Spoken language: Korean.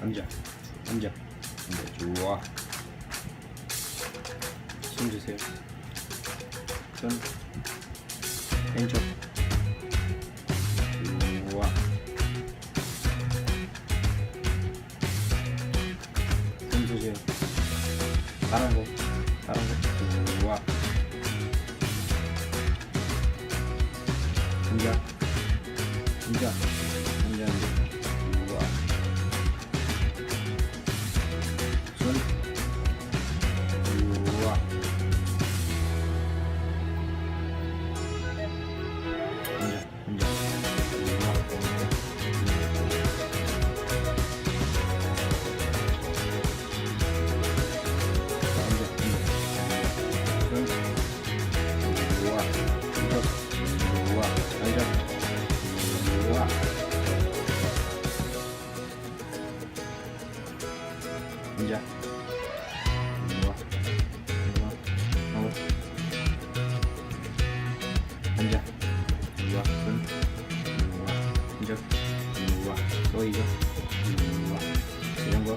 앉아. 앉아. 앉아. 좋아. 손 주세요. 손. 왼쪽. 좋아. 손 주세요. 다른 거. 다른 거. 좋아. 앉아. 앉아. 앉아. 앉아. 좋아. 손. 좋아. 앉아. 앉아. 좋아. 앉아. 좋아. 좋아. 하고. 앉아. 좋아. 손. 좋아. 앉아. 좋아. 또 이거. 좋아. 이런 거.